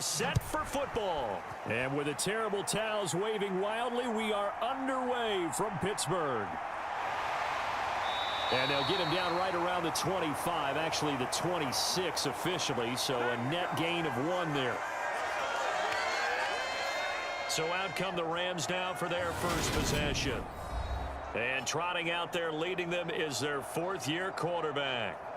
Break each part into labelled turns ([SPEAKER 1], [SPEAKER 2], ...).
[SPEAKER 1] are set for football. And with the terrible towels waving wildly, we are underway from Pittsburgh. And they'll get him down right around the 25, actually the 26 officially, so a net gain of 1 there. So out come the Rams now for their first possession. And trotting out there leading them is their 4th-year quarterback.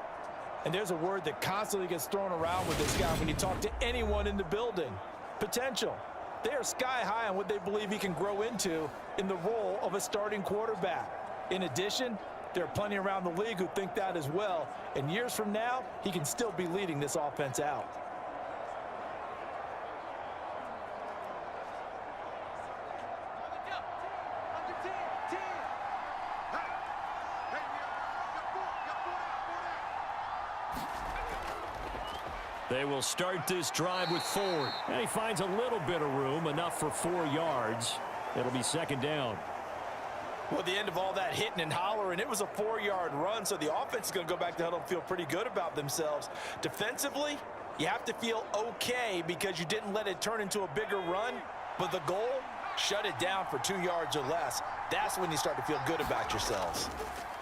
[SPEAKER 2] And there's a word that constantly gets thrown around with this guy when you talk to anyone in the building. Potential. They are sky high on what they believe he can grow into in the role of a starting quarterback. In addition, there are plenty around the league who think that as well. And years from now, he can still be leading this offense out.
[SPEAKER 1] They will start this drive with Ford. And he finds a little bit of room, enough for 4 yards. It'll be 2nd down.
[SPEAKER 2] Well, at the end of all that hitting and hollering, it was a 4-yard run, so the offense is going to go back to huddle and feel pretty good about themselves. Defensively, you have to feel okay because you didn't let it turn into a bigger run, but the goal, shut it down for 2 yards or less. That's when you start to feel good about yourselves.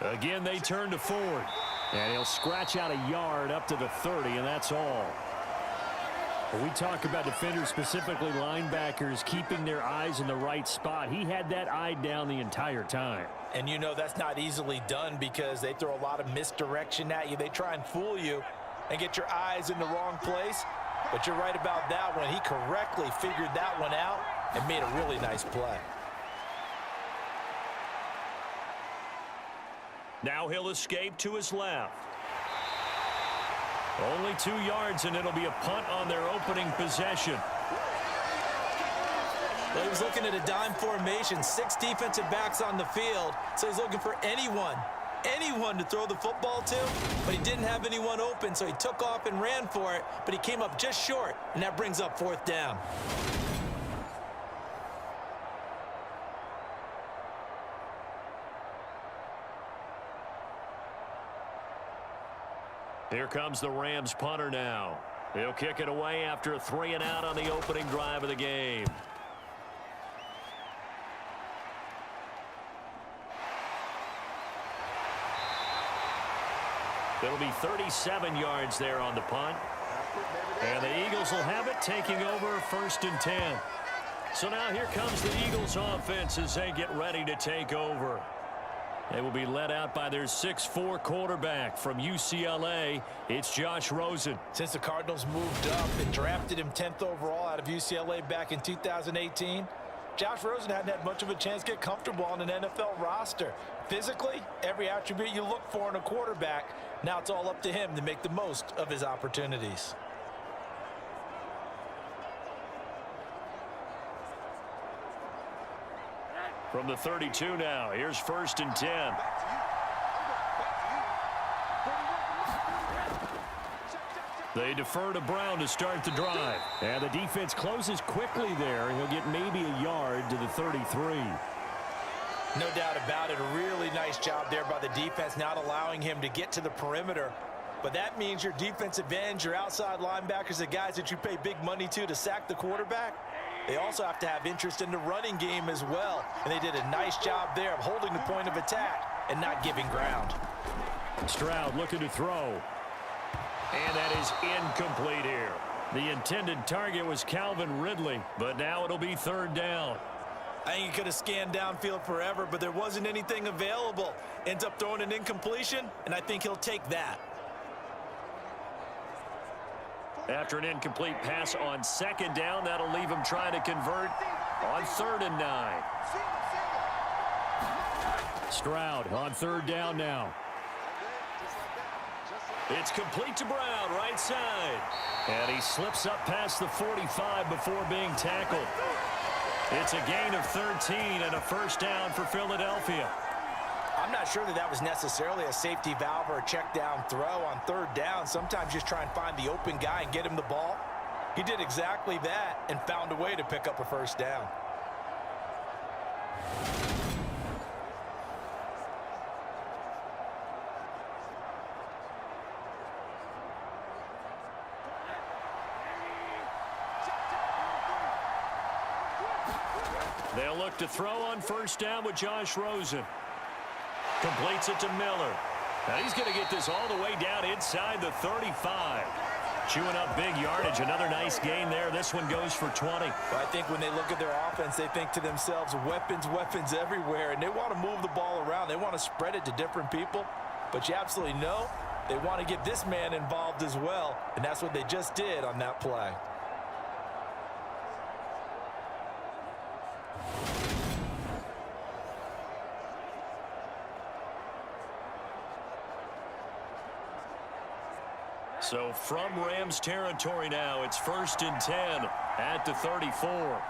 [SPEAKER 1] Again, they turn to Ford. And he'll scratch out a yard up to the 30, and that's all. When we talk about defenders, specifically linebackers, keeping their eyes in the right spot, he had that eye down the entire time.
[SPEAKER 2] And you know that's not easily done because they throw a lot of misdirection at you. They try and fool you and get your eyes in the wrong place. But you're right about that one. He correctly figured that one out and made a really nice play.
[SPEAKER 1] Now he'll escape to his left. Only 2 yards, and it'll be a punt on their opening possession.
[SPEAKER 2] Well, he was looking at a dime formation, 6 defensive backs on the field, so he's looking for anyone to throw the football to, but he didn't have anyone open, so he took off and ran for it, but he came up just short, and that brings up 4th down.
[SPEAKER 1] Here comes the Rams punter now. He'll kick it away after a 3-and-out on the opening drive of the game. It'll be 37 yards there on the punt. And the Eagles will have it, taking over 1st and 10. So now here comes the Eagles offense as they get ready to take over. They will be led out by their 6'4" quarterback from UCLA. It's Josh Rosen.
[SPEAKER 2] Since the Cardinals moved up and drafted him 10th overall out of UCLA back in 2018, Josh Rosen hadn't had much of a chance to get comfortable on an NFL roster. Physically, every attribute you look for in a quarterback, now it's all up to him to make the most of his opportunities.
[SPEAKER 1] From the 32 now, here's 1st and 10. They defer to Brown to start the drive. And the defense closes quickly there. He'll get maybe a yard to the 33.
[SPEAKER 2] No doubt about it. A really nice job there by the defense, not allowing him to get to the perimeter. But that means your defensive ends, your outside linebackers, the guys that you pay big money to sack the quarterback, they also have to have interest in the running game as well. And they did a nice job there of holding the point of attack and not giving ground.
[SPEAKER 1] Stroud looking to throw. And that is incomplete here. The intended target was Calvin Ridley, but now it'll be 3rd down.
[SPEAKER 2] I think he could have scanned downfield forever, but there wasn't anything available. Ends up throwing an incompletion, and I think he'll take that.
[SPEAKER 1] After an incomplete pass on 2nd down, that'll leave him trying to convert on 3rd and 9. Stroud on 3rd down now. It's complete to Brown, right side. And he slips up past the 45 before being tackled. It's a gain of 13 and a 1st down for Philadelphia.
[SPEAKER 2] I'm not sure that was necessarily a safety valve or a check down throw on 3rd down. Sometimes just try and find the open guy and get him the ball. He did exactly that and found a way to pick up a 1st down.
[SPEAKER 1] They'll look to throw on first down with Josh Rosen. Completes it to Miller. Now he's going to get this all the way down inside the 35. Chewing up big yardage. Another nice gain there. This one goes for 20.
[SPEAKER 2] Well, I think when they look at their offense, they think to themselves, weapons, weapons everywhere. And they want to move the ball around. They want to spread it to different people. But you absolutely know they want to get this man involved as well. And that's what they just did on that play.
[SPEAKER 1] So from Rams territory now, it's 1st and 10 at the 34.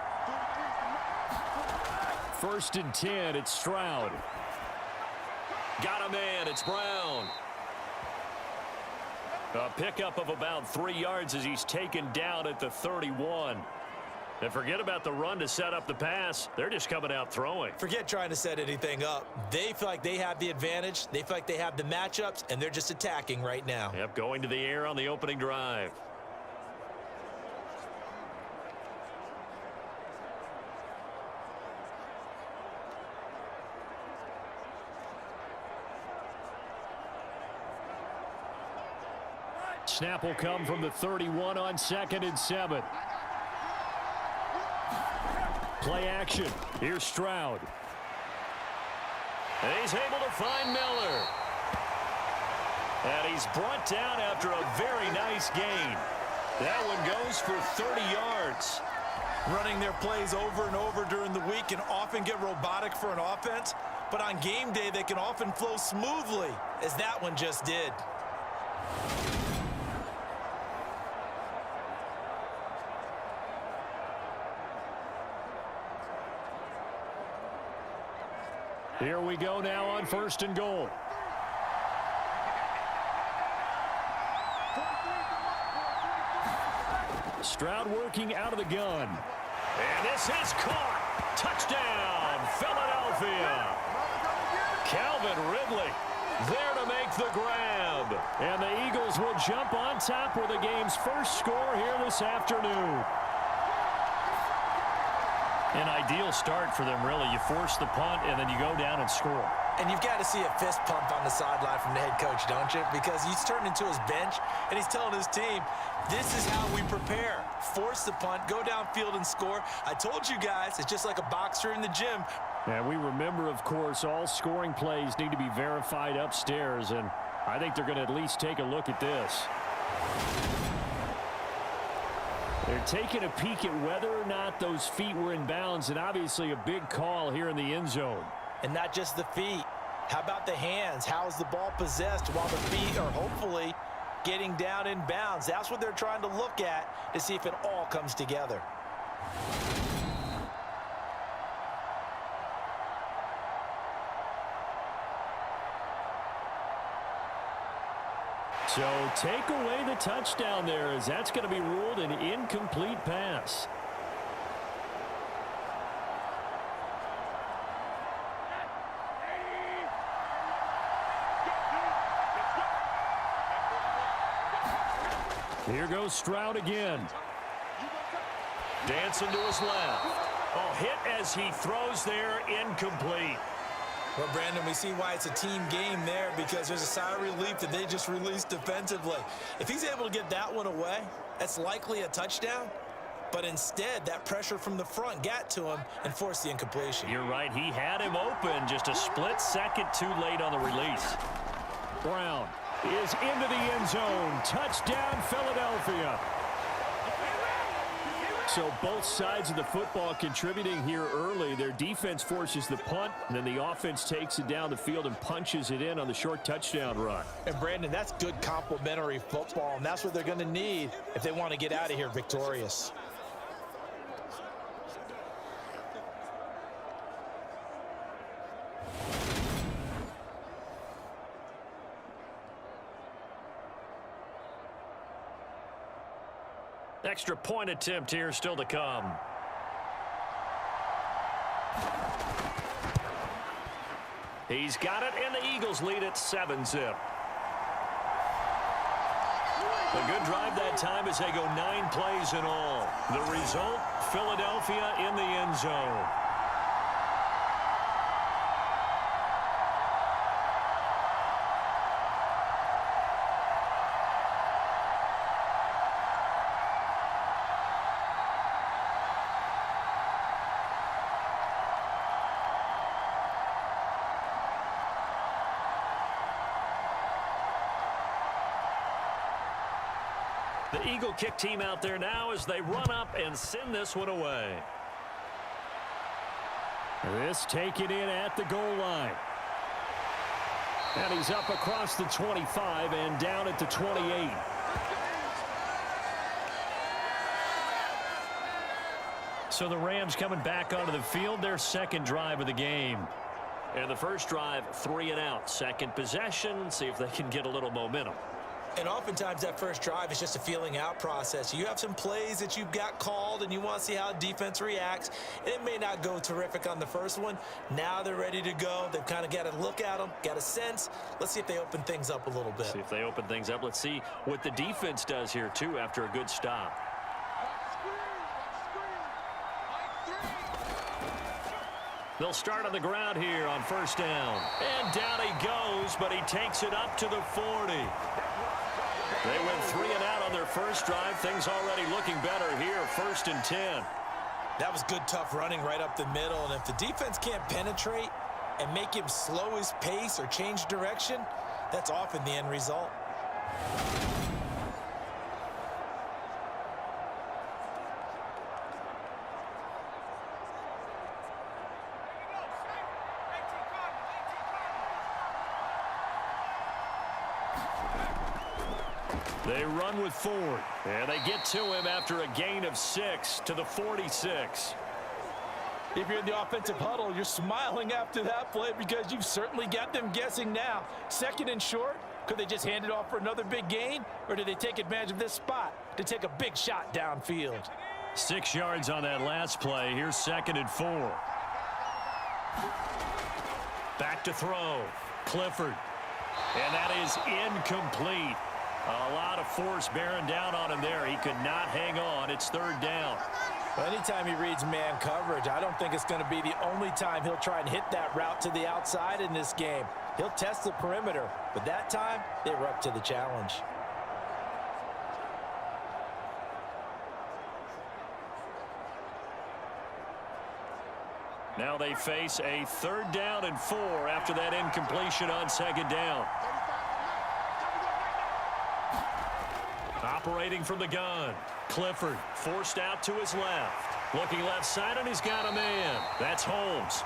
[SPEAKER 1] 1st and 10, it's Stroud. Got a man, it's Brown. A pickup of about 3 yards as he's taken down at the 31. And forget about the run to set up the pass. They're just coming out throwing.
[SPEAKER 2] Forget trying to set anything up. They feel like they have the advantage. They feel like they have the matchups, and they're just attacking right now.
[SPEAKER 1] Yep, going to the air on the opening drive. Snap will come from the 31 on 2nd and 7. Play action. Here's Stroud. And he's able to find Miller. And he's brought down after a very nice gain. That one goes for 30 yards.
[SPEAKER 2] Running their plays over and over during the week can often get robotic for an offense, but on game day they can often flow smoothly, as that one just did.
[SPEAKER 1] Here we go now on 1st and goal. Stroud working out of the gun. And this is caught. Touchdown, Philadelphia. Calvin Ridley there to make the grab. And the Eagles will jump on top with the game's first score here this afternoon. An ideal start for them, really. You force the punt, and then you go down and score.
[SPEAKER 2] And you've got to see a fist pump on the sideline from the head coach, don't you? Because he's turned into his bench, and he's telling his team, this is how we prepare. Force the punt, go downfield and score. I told you guys, it's just like a boxer in the gym.
[SPEAKER 1] And we remember, of course, all scoring plays need to be verified upstairs, and I think they're going to at least take a look at this. They're taking a peek at whether or not those feet were in bounds, and obviously a big call here in the end zone.
[SPEAKER 2] And not just the feet. How about the hands? How is the ball possessed while the feet are hopefully getting down in bounds? That's what they're trying to look at to see if it all comes together.
[SPEAKER 1] So take away the touchdown there, as that's going to be ruled an incomplete pass. Here goes Stroud again. Dancing to his left. Oh, hit as he throws there, incomplete.
[SPEAKER 2] Well, Brandon, we see why it's a team game there, because there's a sigh of relief that they just released defensively. If he's able to get that one away, that's likely a touchdown. But instead, that pressure from the front got to him and forced the incompletion.
[SPEAKER 1] You're right. He had him open, just a split second too late on the release. Brown is into the end zone. Touchdown, Philadelphia. So both sides of the football contributing here early. Their defense forces the punt, and then the offense takes it down the field and punches it in on the short touchdown run.
[SPEAKER 2] And, Brandon, that's good complementary football, and that's what they're going to need if they want to get out of here victorious.
[SPEAKER 1] Extra point attempt here still to come. He's got it, and the Eagles lead at 7-zip. A good drive that time as they go 9 plays in all. The result, Philadelphia in the end zone. The Eagle kick team out there now as they run up and send this one away. This taken in at the goal line. And he's up across the 25 and down at the 28. So the Rams coming back onto the field, their second drive of the game. And the first drive, 3 and out. Second possession, see if they can get a little momentum.
[SPEAKER 2] And oftentimes that first drive is just a feeling out process. You have some plays that you've got called and you want to see how defense reacts. It may not go terrific on the first one. Now they're ready to go. They've kind of got to look at them, got a sense. Let's see if they open things up a little bit.
[SPEAKER 1] See if they open things up. Let's see what the defense does here, too, after a good stop. They'll start on the ground here on first down. And down he goes, but he takes it up to the 40. They went 3 and out on their first drive. Things already looking better here, 1st and 10.
[SPEAKER 2] That was good, tough running right up the middle. And if the defense can't penetrate and make him slow his pace or change direction, that's often the end result.
[SPEAKER 1] They run with Ford, and they get to him after a gain of 6 to the 46.
[SPEAKER 2] If you're in the offensive huddle, you're smiling after that play because you've certainly got them guessing now. 2nd and short, could they just hand it off for another big gain, or did they take advantage of this spot to take a big shot downfield?
[SPEAKER 1] 6 yards on that last play. Here's 2nd and 4. Back to throw. Clifford. And that is incomplete. A lot of force bearing down on him there. He could not hang on. It's 3rd down.
[SPEAKER 2] Well, anytime he reads man coverage, I don't think it's going to be the only time he'll try and hit that route to the outside in this game. He'll test the perimeter, but that time they were up to the challenge.
[SPEAKER 1] Now they face a 3rd down and 4 after that incompletion on 2nd down. Operating from the gun. Clifford forced out to his left. Looking left side, and he's got a man. That's Holmes.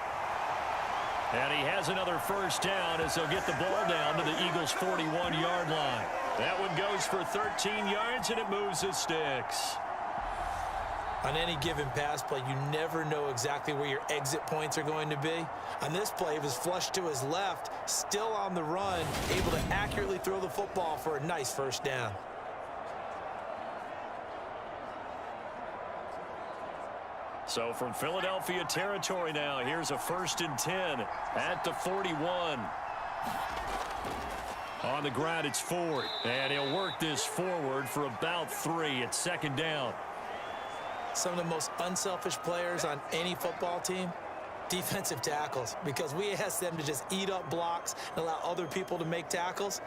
[SPEAKER 1] And he has another first down as they'll get the ball down to the Eagles' 41-yard line. That one goes for 13 yards, and it moves the sticks.
[SPEAKER 2] On any given pass play, you never know exactly where your exit points are going to be. On this play, it was flushed to his left, still on the run, able to accurately throw the football for a nice first down.
[SPEAKER 1] So from Philadelphia territory now, here's a 1st and 10 at the 41. On the ground, it's Ford, and he'll work this forward for about 3 at 2nd down.
[SPEAKER 2] Some of the most unselfish players on any football team, defensive tackles, because we ask them to just eat up blocks and allow other people to make tackles.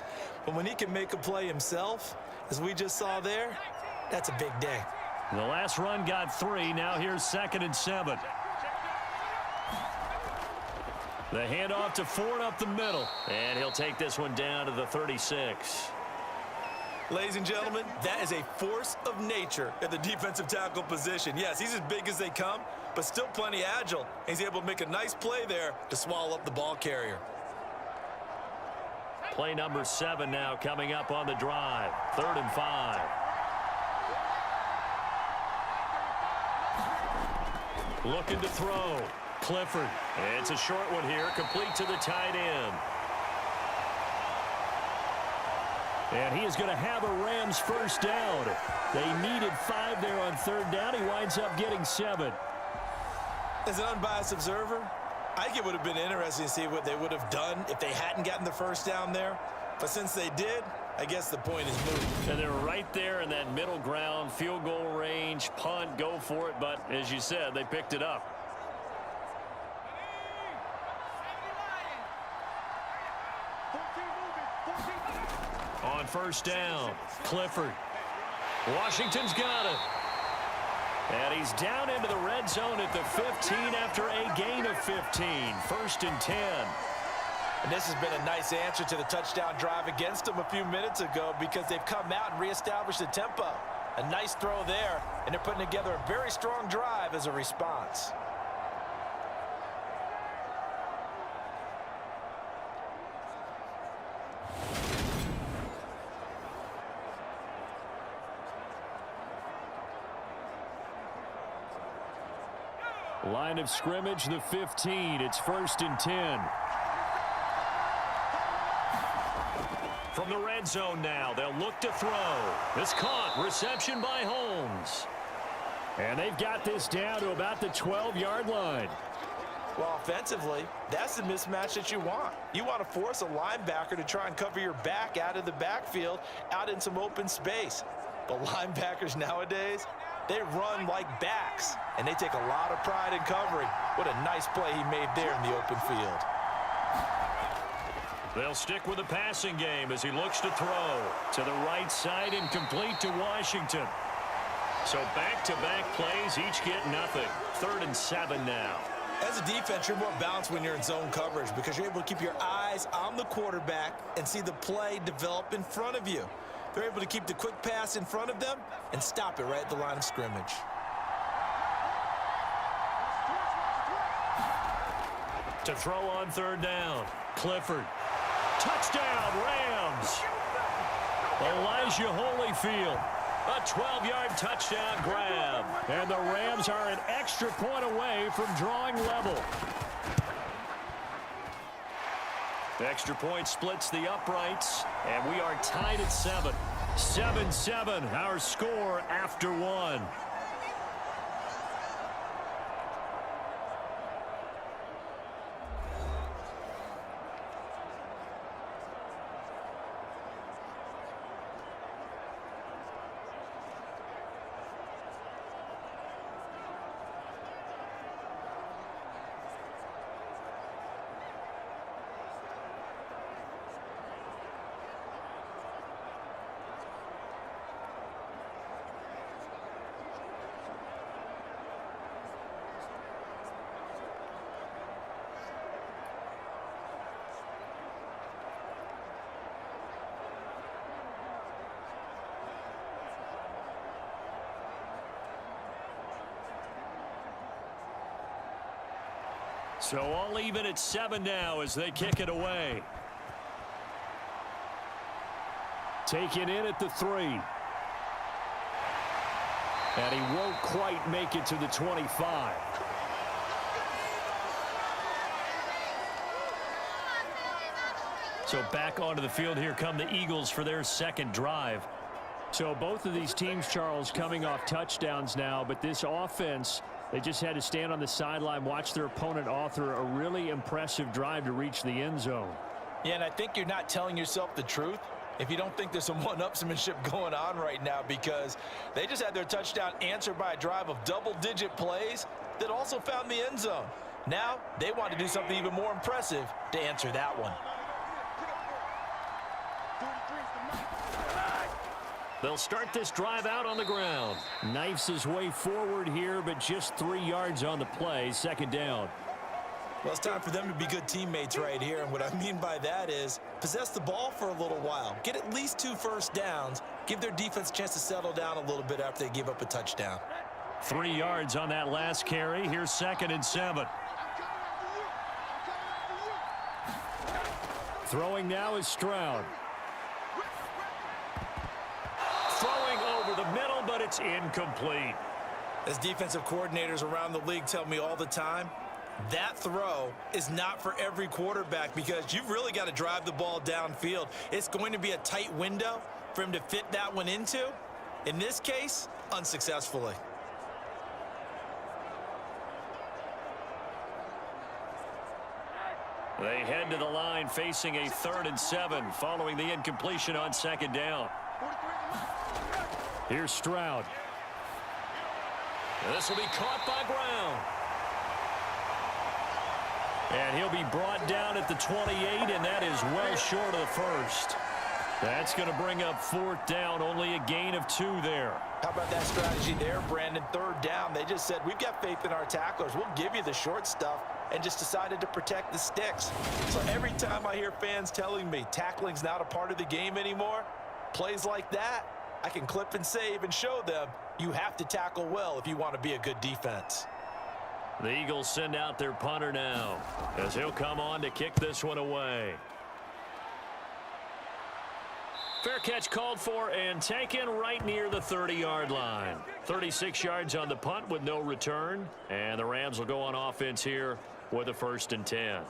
[SPEAKER 2] But when he can make a play himself, as we just saw there, that's a big day.
[SPEAKER 1] The last run got 3. Now here's 2nd and 7. The handoff to Ford up the middle. And he'll take this one down to the 36.
[SPEAKER 2] Ladies and gentlemen, that is a force of nature at the defensive tackle position. Yes, he's as big as they come, but still plenty agile. He's able to make a nice play there to swallow up the ball carrier.
[SPEAKER 1] Play number 7 now coming up on the drive. 3rd and 5. Looking to throw. Clifford. It's a short one here, complete to the tight end. And he is going to have a Rams first down. They needed 5 there on 3rd down. He winds up getting 7.
[SPEAKER 2] As an unbiased observer, I think it would have been interesting to see what they would have done if they hadn't gotten the first down there. But since they did, I guess the point is moot.
[SPEAKER 1] And they're right there in that middle ground, field goal range, punt, go for it. But as you said, they picked it up. On first down, Clifford. Washington's got it. And he's down into the red zone at the 15 after a gain of 15. 1st and 10.
[SPEAKER 2] And this has been a nice answer to the touchdown drive against them a few minutes ago because they've come out and reestablished the tempo. A nice throw there, and they're putting together a very strong drive as a response.
[SPEAKER 1] Line of scrimmage, the 15. It's 1st and 10. From the red zone now, they'll look to throw. It's caught. Reception by Holmes. And they've got this down to about the 12-yard line.
[SPEAKER 2] Well, offensively, that's the mismatch that you want. You want to force a linebacker to try and cover your back out of the backfield, out in some open space. But linebackers nowadays, they run like backs, and they take a lot of pride in covering. What a nice play he made there in the open field.
[SPEAKER 1] They'll stick with the passing game as he looks to throw. To the right side and complete to Washington. So back-to-back plays, each get nothing. 3rd and 7 now.
[SPEAKER 2] As a defense, you're more balanced when you're in zone coverage because you're able to keep your eyes on the quarterback and see the play develop in front of you. They're able to keep the quick pass in front of them and stop it right at the line of scrimmage.
[SPEAKER 1] To throw on 3rd down. Clifford. Touchdown, Rams. Elijah Holyfield. A 12-yard touchdown grab. And the Rams are an extra point away from drawing level. The extra point splits the uprights, and we are tied at 7. 7-7, our score after 1. So all even at 7 now as they kick it away. Taken in at the 3. And he won't quite make it to the 25. So back onto the field, here come the Eagles for their second drive. So both of these teams, Charles, coming off touchdowns now, but this offense, they just had to stand on the sideline, watch their opponent author a really impressive drive to reach the end zone.
[SPEAKER 2] Yeah, and I think you're not telling yourself the truth if you don't think there's some one-upsmanship going on right now, because they just had their touchdown answered by a drive of double-digit plays that also found the end zone. Now they want to do something even more impressive to answer that one.
[SPEAKER 1] They'll start this drive out on the ground. Knifes his way forward here, but just 3 yards on the play. 2nd down.
[SPEAKER 2] Well, it's time for them to be good teammates right here. And what I mean by that is possess the ball for a little while. Get at least 2 first downs. Give their defense a chance to settle down a little bit after they give up a touchdown.
[SPEAKER 1] 3 yards on that last carry. Here's 2nd and 7. Throwing now is Stroud. Throwing over the middle, but it's incomplete.
[SPEAKER 2] As defensive coordinators around the league tell me all the time, that throw is not for every quarterback because you've really got to drive the ball downfield. It's going to be a tight window for him to fit that one into. In this case, unsuccessfully.
[SPEAKER 1] They head to the line facing a 3rd and 7 following the incompletion on 2nd down. Here's Stroud. This will be caught by Brown. And he'll be brought down at the 28, and that is well short of the first. That's going to bring up 4th down, only a gain of 2 there.
[SPEAKER 2] How about that strategy there, Brandon? 3rd down, they just said, we've got faith in our tacklers. We'll give you the short stuff, and just decided to protect the sticks. So every time I hear fans telling me tackling's not a part of the game anymore, plays like that, I can clip and save and show them you have to tackle well if you want to be a good defense.
[SPEAKER 1] The Eagles send out their punter now, as he'll come on to kick this one away. Fair catch called for and taken right near the 30-yard line. 36 yards on the punt with no return. And the Rams will go on offense here with a 1st and 10.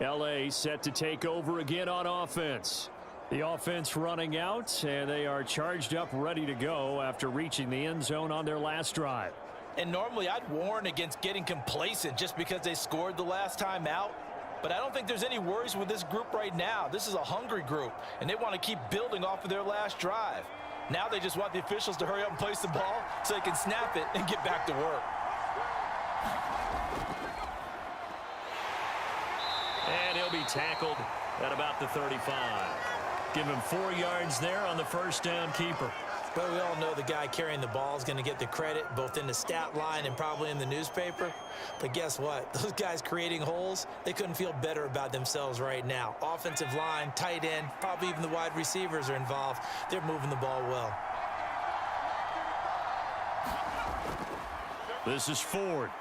[SPEAKER 1] L.A. set to take over again on offense. The offense running out, and they are charged up ready to go after reaching the end zone on their last drive.
[SPEAKER 2] And normally I'd warn against getting complacent just because they scored the last time out. But I don't think there's any worries with this group right now. This is a hungry group, and they want to keep building off of their last drive. Now they just want the officials to hurry up and place the ball so they can snap it and get back to work.
[SPEAKER 1] And he'll be tackled at about the 35. Give him 4 yards there on the 1st down keeper.
[SPEAKER 2] But we all know the guy carrying the ball is going to get the credit both in the stat line and probably in the newspaper. But guess what? Those guys creating holes, they couldn't feel better about themselves right now. Offensive line, tight end, probably even the wide receivers are involved. They're moving the ball well.
[SPEAKER 1] This is Ford.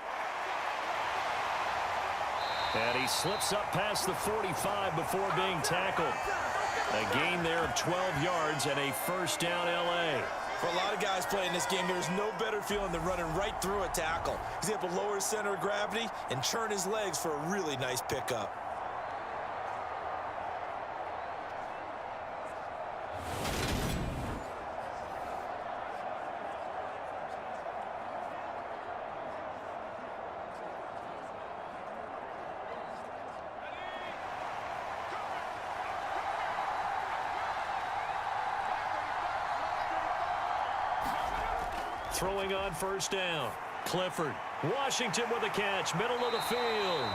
[SPEAKER 1] And he slips up past the 45 before being tackled. A gain there of 12 yards and a 1st down L.A.
[SPEAKER 2] For a lot of guys playing this game, there's no better feeling than running right through a tackle. He's able to lower his center of gravity and churn his legs for a really nice pickup.
[SPEAKER 1] Throwing on 1st down. Clifford. Washington with a catch. Middle of the field.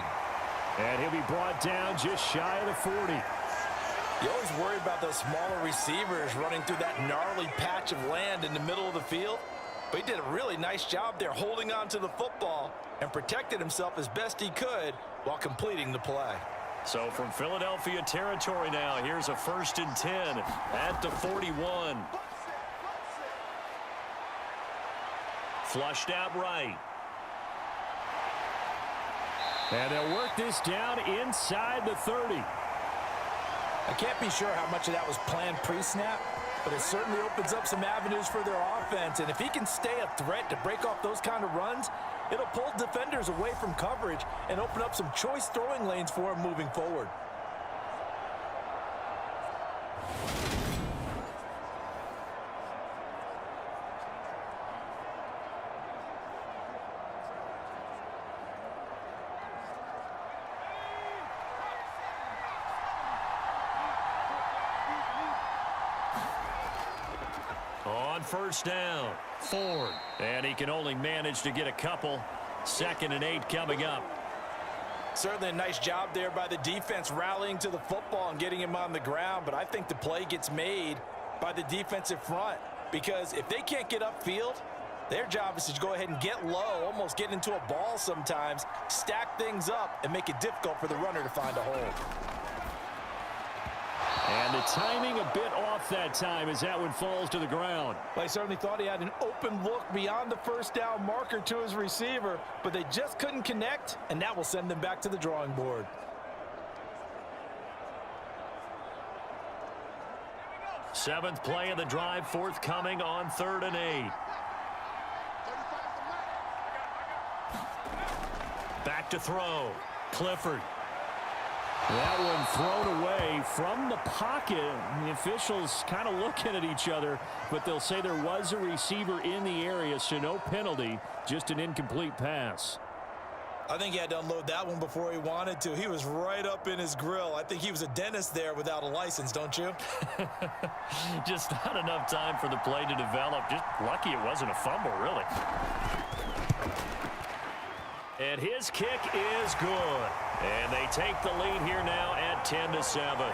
[SPEAKER 1] And he'll be brought down just shy of the 40.
[SPEAKER 2] You always worry about those smaller receivers running through that gnarly patch of land in the middle of the field. But he did a really nice job there holding on to the football and protected himself as best he could while completing the play.
[SPEAKER 1] So from Philadelphia territory now, here's a 1st and 10 at the 41. Flushed out right. And they'll work this down inside the 30.
[SPEAKER 2] I can't be sure how much of that was planned pre-snap, but it certainly opens up some avenues for their offense. And if he can stay a threat to break off those kind of runs, it'll pull defenders away from coverage and open up some choice throwing lanes for him moving forward.
[SPEAKER 1] On 1st down, Ford. And he can only manage to get a couple. 2nd and 8 coming up.
[SPEAKER 2] Certainly a nice job there by the defense rallying to the football and getting him on the ground. But I think the play gets made by the defensive front. Because if they can't get upfield, their job is to go ahead and get low, almost get into a ball sometimes, stack things up, and make it difficult for the runner to find a hole.
[SPEAKER 1] And the timing a bit off that time as that one falls to the ground.
[SPEAKER 2] Well, I certainly thought he had an open look beyond the 1st down marker to his receiver, but they just couldn't connect, and that will send them back to the drawing board.
[SPEAKER 1] Seventh play of the drive forthcoming on 3rd and 8. Back to throw. Clifford. That one thrown away from the pocket. The officials kind of looking at each other, but they'll say there was a receiver in the area, so no penalty, just an incomplete pass.
[SPEAKER 2] I think he had to unload that one before he wanted to. He was right up in his grill. I think he was a dentist there without a license, don't you?
[SPEAKER 1] Just not enough time for the play to develop. Just lucky it wasn't a fumble, really. And his kick is good. And they take the lead here now at 10-7.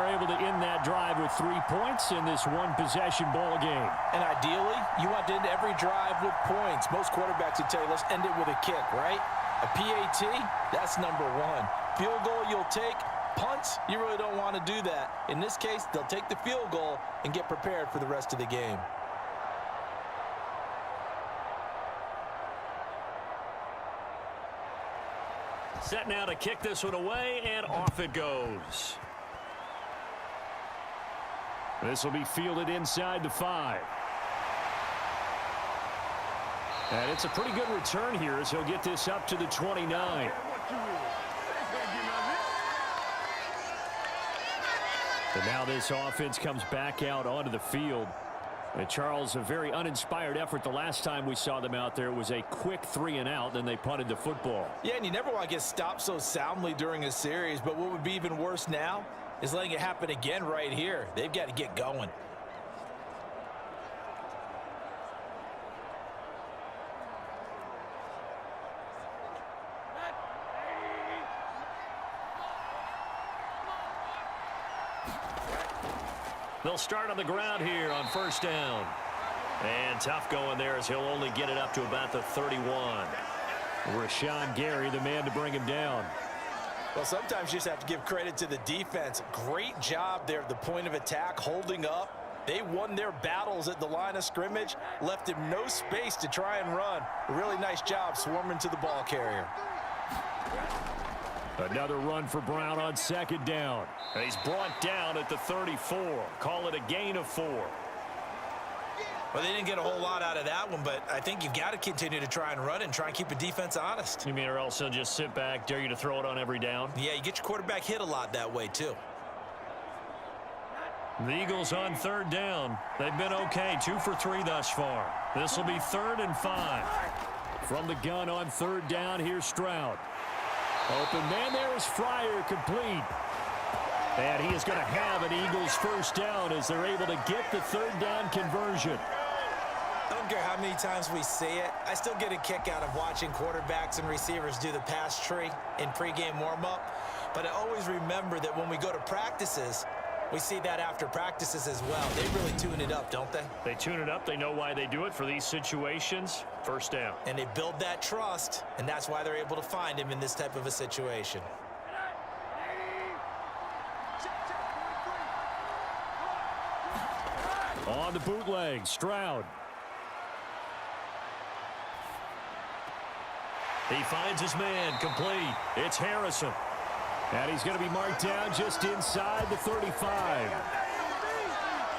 [SPEAKER 1] are able to end that drive with 3 points in this one-possession ball game.
[SPEAKER 2] And ideally, you want to end every drive with points. Most quarterbacks would tell you, let's end it with a kick, right? A PAT, that's number one. Field goal you'll take. Punts, you really don't want to do that. In this case, they'll take the field goal and get prepared for the rest of the game.
[SPEAKER 1] Set now to kick this one away, and off it goes. This will be fielded inside the 5. And it's a pretty good return here as he'll get this up to the 29. And now this offense comes back out onto the field. And Charles, a very uninspired effort the last time we saw them out there. It was a quick 3-and-out, then they punted the football.
[SPEAKER 2] Yeah, and you never want to get stopped so soundly during a series, but what would be even worse now is letting it happen again right here. They've got to get going.
[SPEAKER 1] They'll start on the ground here on first down. And tough going there as he'll only get it up to about the 31. Rashawn Gary, the man to bring him down.
[SPEAKER 2] Well, sometimes you just have to give credit to the defense. Great job there at the point of attack, holding up. They won their battles at the line of scrimmage, left him no space to try and run. A really nice job swarming to the ball carrier.
[SPEAKER 1] Another run for Brown on second down. And he's brought down at the 34. Call it a gain of 4.
[SPEAKER 2] Well, they didn't get a whole lot out of that one, but I think you've got to continue to try and run and try and keep the defense honest.
[SPEAKER 1] You mean or else they'll just sit back, dare you to throw it on every down?
[SPEAKER 2] Yeah, you get your quarterback hit a lot that way, too.
[SPEAKER 1] The Eagles on third down. They've been okay, 2 for 3 thus far. This will be 3rd and 5. From the gun on third down, here's Stroud. Open man there is Fryer, complete. And he is going to have an Eagles first down as they're able to get the third down conversion.
[SPEAKER 2] I don't care how many times we see it. I still get a kick out of watching quarterbacks and receivers do the pass tree in pregame warm-up. But I always remember that when we go to practices, we see that after practices as well. They really tune it up, don't they?
[SPEAKER 1] They tune it up. They know why they do it for these situations. First down.
[SPEAKER 2] And they build that trust, and that's why they're able to find him in this type of a situation.
[SPEAKER 1] On the bootleg, Stroud. He finds his man, complete. It's Harrison. And he's going to be marked down just inside the 35.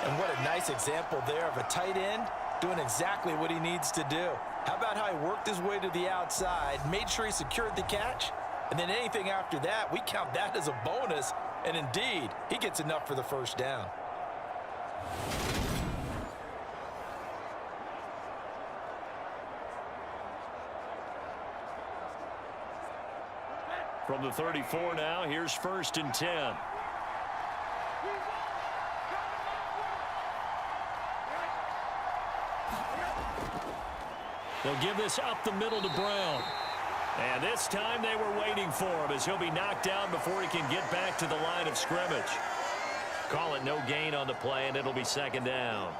[SPEAKER 2] And what a nice example there of a tight end doing exactly what he needs to do. How about how he worked his way to the outside, made sure he secured the catch, and then anything after that, we count that as a bonus. And indeed, he gets enough for the first down.
[SPEAKER 1] From the 34 now, here's 1st and 10. They'll give this up the middle to Brown. And this time they were waiting for him as he'll be knocked down before he can get back to the line of scrimmage. Call it no gain on the play, and it'll be 2nd down.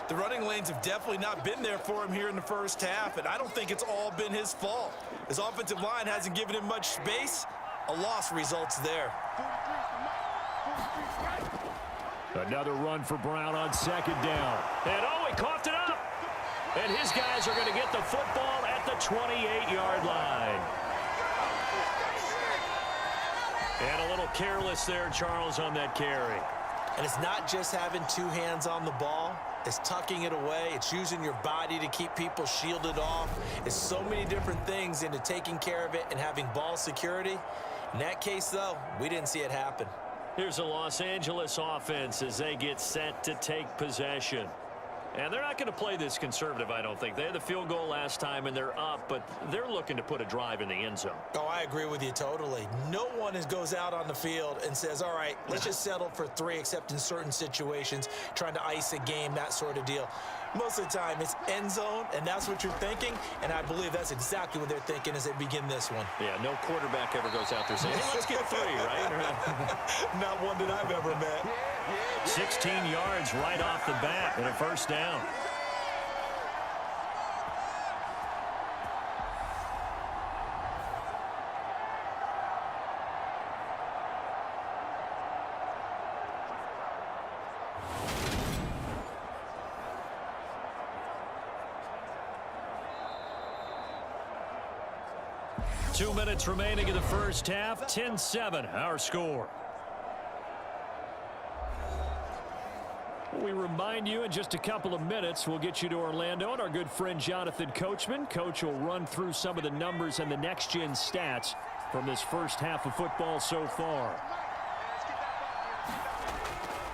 [SPEAKER 2] The running lanes have definitely not been there for him here in the first half, and I don't think it's all been his fault. His offensive line hasn't given him much space. A loss results there.
[SPEAKER 1] Another run for Brown on 2nd down. And oh, he coughed it up. And his guys are going to get the football at the 28-yard line. And a little careless there, Charles, on that carry.
[SPEAKER 2] And it's not just having 2 hands on the ball. It's tucking it away. It's using your body to keep people shielded off. It's so many different things into taking care of it and having ball security. In that case, though, we didn't see it happen.
[SPEAKER 1] Here's the Los Angeles offense as they get set to take possession. And they're not going to play this conservative, I don't think. They had the field goal last time, and they're up, but they're looking to put a drive in the end zone.
[SPEAKER 2] Oh, I agree with you totally. No one goes out on the field and says, all right, let's just settle for 3, except in certain situations, trying to ice a game, that sort of deal. Most of the time, it's end zone, and that's what you're thinking, and I believe that's exactly what they're thinking as they begin this one.
[SPEAKER 1] Yeah, no quarterback ever goes out there saying, hey, let's get 3, right?
[SPEAKER 2] Not one that I've ever met.
[SPEAKER 1] 16 yards right off the bat and a first down. Two minutes remaining in the first half. 10-7, our score. We remind you in just a couple of minutes we'll get you to Orlando and our good friend Jonathan Coachman. Coach will run through some of the numbers and the next-gen stats from this first half of football so far.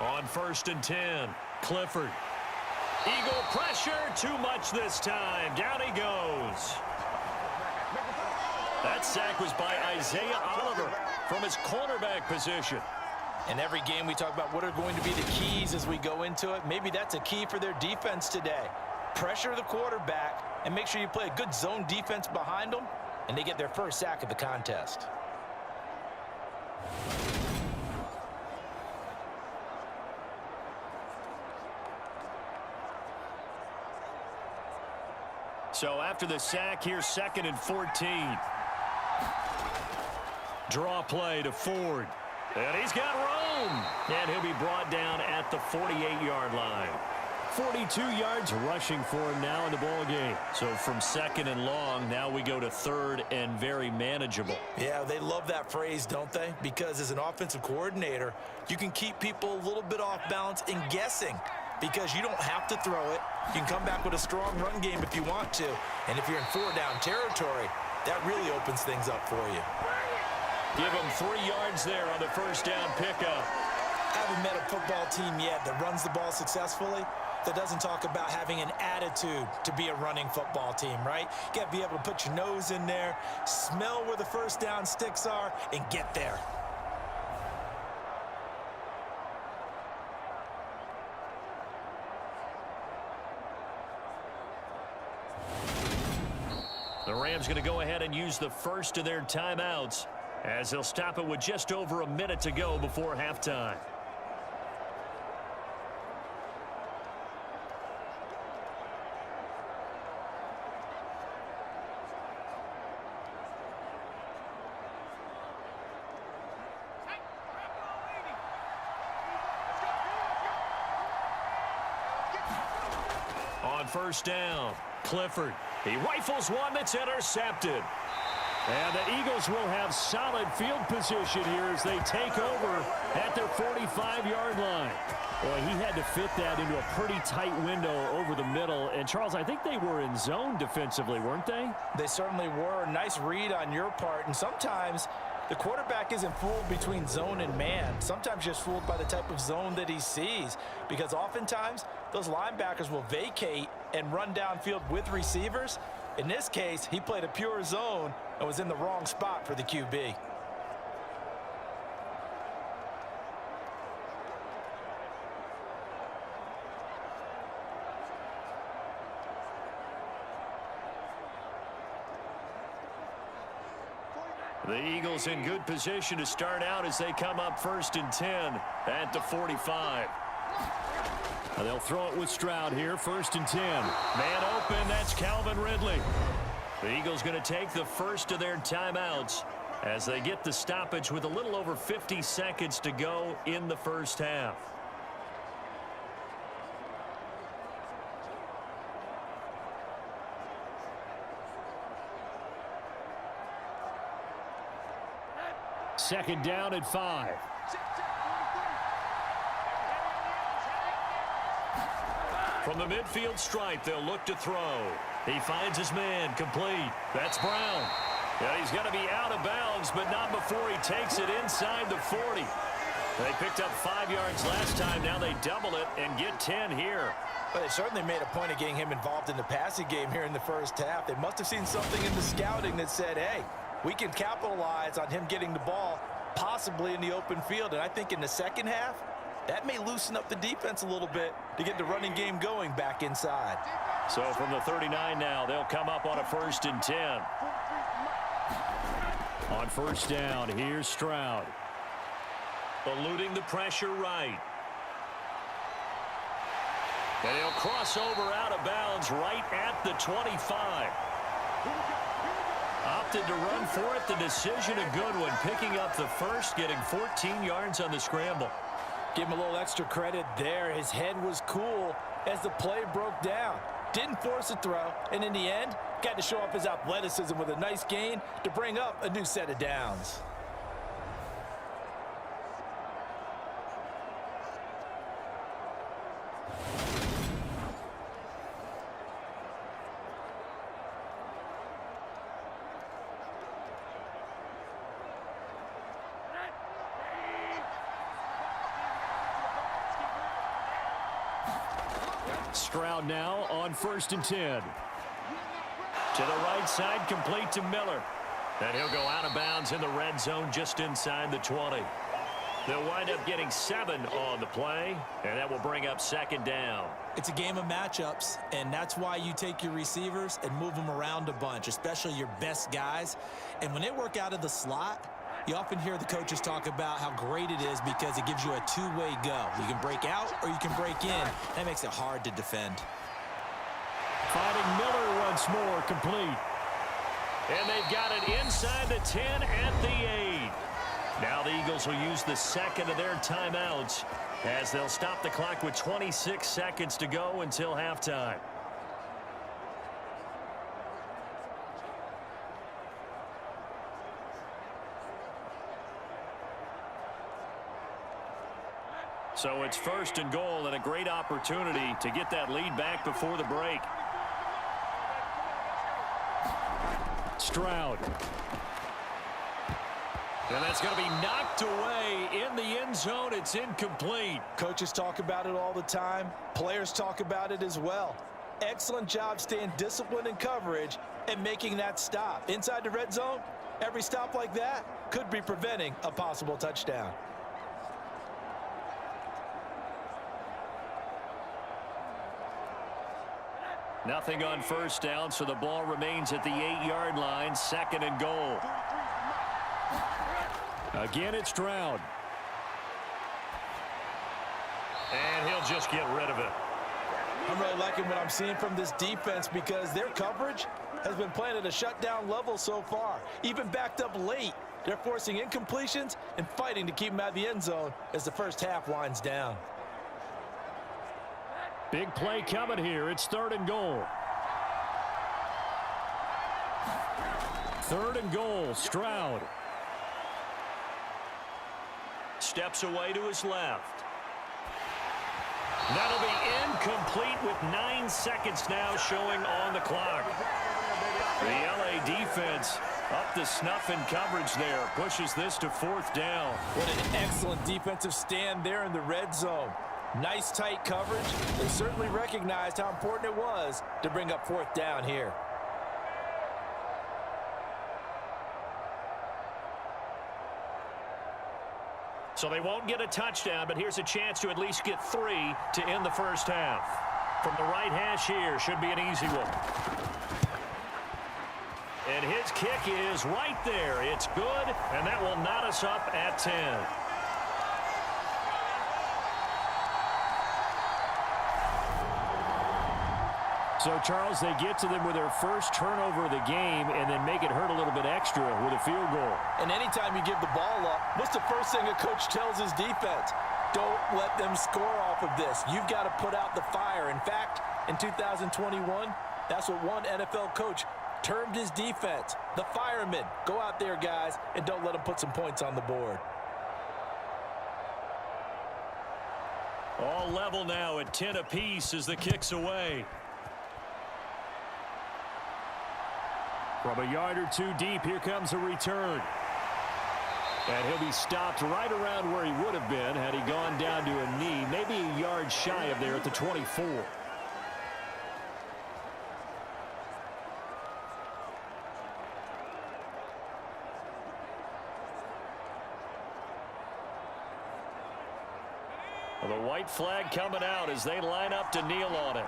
[SPEAKER 1] On 1st and 10, Clifford. Eagle pressure, too much this time. Down he goes. That sack was by Isaiah Oliver from his cornerback position.
[SPEAKER 2] In every game we talk about what are going to be the keys as we go into it. Maybe that's a key for their defense today. Pressure the quarterback and make sure you play a good zone defense behind them, and they get their first sack of the contest.
[SPEAKER 1] So after the sack, here's 2nd and 14. Draw play to Ford. And he's got room. And he'll be brought down at the 48-yard line. 42 yards rushing for him now in the ball game. So from 2nd and long, now we go to 3rd and very manageable.
[SPEAKER 2] Yeah, they love that phrase, don't they? Because as an offensive coordinator, you can keep people a little bit off balance and guessing, because you don't have to throw it. You can come back with a strong run game if you want to. And if you're in 4-down territory, that really opens things up for you.
[SPEAKER 1] Give him 3 yards there on the first down pickup.
[SPEAKER 2] I haven't met a football team yet that runs the ball successfully that doesn't talk about having an attitude to be a running football team, right? You got to be able to put your nose in there, smell where the first down sticks are, and get there.
[SPEAKER 1] The Rams going to go ahead and use the first of their timeouts as they'll stop it with just over a minute to go before halftime. On first down, Clifford. He rifles one that's intercepted. And the Eagles will have solid field position here as they take over at their 45-yard line. Boy, he had to fit that into a pretty tight window over the middle. And, Charles, I think they were in zone defensively, weren't they?
[SPEAKER 2] They certainly were. Nice read on your part. And sometimes the quarterback isn't fooled between zone and man. Sometimes just fooled by the type of zone that he sees. Because oftentimes, those linebackers will vacate and run downfield with receivers. In this case, he played a pure zone and was in the wrong spot for the QB.
[SPEAKER 1] The Eagles in good position to start out as they come up 1st and 10 at the 45. And they'll throw it with Stroud here, 1st and 10. Man open, that's Calvin Ridley. The Eagles going to take the first of their timeouts as they get the stoppage with a little over 50 seconds to go in the first half. Second down at 5. From the midfield stripe, they'll look to throw. He finds his man, complete. That's Brown. Yeah, he's going to be out of bounds, but not before he takes it inside the 40. They picked up 5 yards last time. Now they double it and get 10 here.
[SPEAKER 2] But they certainly made a point of getting him involved in the passing game here in the first half. They must have seen something in the scouting that said, hey, we can capitalize on him getting the ball possibly in the open field. And I think in the second half, that may loosen up the defense a little bit to get the running game going back inside.
[SPEAKER 1] So from the 39 now, they'll come up on a 1st and 10. On 1st down, here's Stroud. Eluding the pressure right. And he'll cross over out of bounds right at the 25. Opted to run for it. The decision a good one. Picking up the first, getting 14 yards on the scramble.
[SPEAKER 2] Give him a little extra credit there. His head was cool as the play broke down. Didn't force a throw, and in the end, got to show off his athleticism with a nice gain to bring up a new set of downs.
[SPEAKER 1] Stroud now on 1st and 10. To the right side, complete to Miller. And he'll go out of bounds in the red zone just inside the 20. They'll wind up getting 7 on the play, and that will bring up 2nd down.
[SPEAKER 3] It's a game of matchups, and that's why you take your receivers and move them around a bunch, especially your best guys. And when they work out of the slot, you often hear the coaches talk about how great it is because it gives you a two-way go. You can break out or you can break in. That makes it hard to defend.
[SPEAKER 1] Finding Miller once more, complete. And they've got it inside the 10 at the 8. Now the Eagles will use the second of their timeouts as they'll stop the clock with 26 seconds to go until halftime. So it's 1st and goal and a great opportunity to get that lead back before the break. Stroud. And that's going to be knocked away in the end zone. It's incomplete.
[SPEAKER 2] Coaches talk about it all the time. Players talk about it as well. Excellent job staying disciplined in coverage and making that stop. Inside the red zone, every stop like that could be preventing a possible touchdown.
[SPEAKER 1] Nothing on 1st down, so the ball remains at the 8-yard line. 2nd and goal. Again, it's Stroud. And he'll just get rid of it.
[SPEAKER 2] I'm really liking what I'm seeing from this defense because their coverage has been playing at a shutdown level so far. Even backed up late, they're forcing incompletions and fighting to keep them out of the end zone as the first half winds down.
[SPEAKER 1] Big play coming here. It's 3rd and goal. 3rd and goal. Stroud. Steps away to his left. That'll be incomplete with 9 seconds now showing on the clock. The LA defense up to snuff in coverage there. Pushes this to 4th down.
[SPEAKER 2] What an excellent defensive stand there in the red zone. Nice tight coverage. They certainly recognized how important it was to bring up 4th down here.
[SPEAKER 1] So they won't get a touchdown, but here's a chance to at least get 3 to end the first half. From the right hash here, should be an easy one. And his kick is right there. It's good, and that will knot us up at 10. So, Charles, they get to them with their first turnover of the game and then make it hurt a little bit extra with a field goal.
[SPEAKER 2] And anytime you give the ball up, what's the first thing a coach tells his defense? Don't let them score off of this. You've got to put out the fire. In fact, in 2021, that's what one NFL coach termed his defense. The firemen. Go out there, guys, and don't let them put some points on the board.
[SPEAKER 1] All level now at 10 apiece as the kick's away. From a yard or two deep, here comes a return. And he'll be stopped right around where he would have been had he gone down to a knee, maybe a yard shy of there at the 24. white flag coming out as they line up to kneel on it.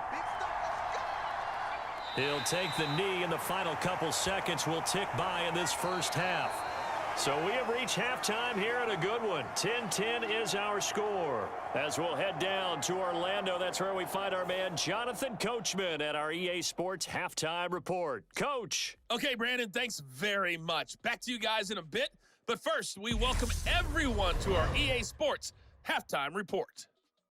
[SPEAKER 1] He'll take the knee, and the final couple seconds will tick by in this first half. So we have reached halftime here at a good one. 10-10 is our score. As we'll head down to Orlando, that's where we find our man Jonathan Coachman at our EA Sports Halftime Report. Coach.
[SPEAKER 4] Okay, Brandon, thanks very much. Back to you guys in a bit. But first, we welcome everyone to our EA Sports Halftime Report.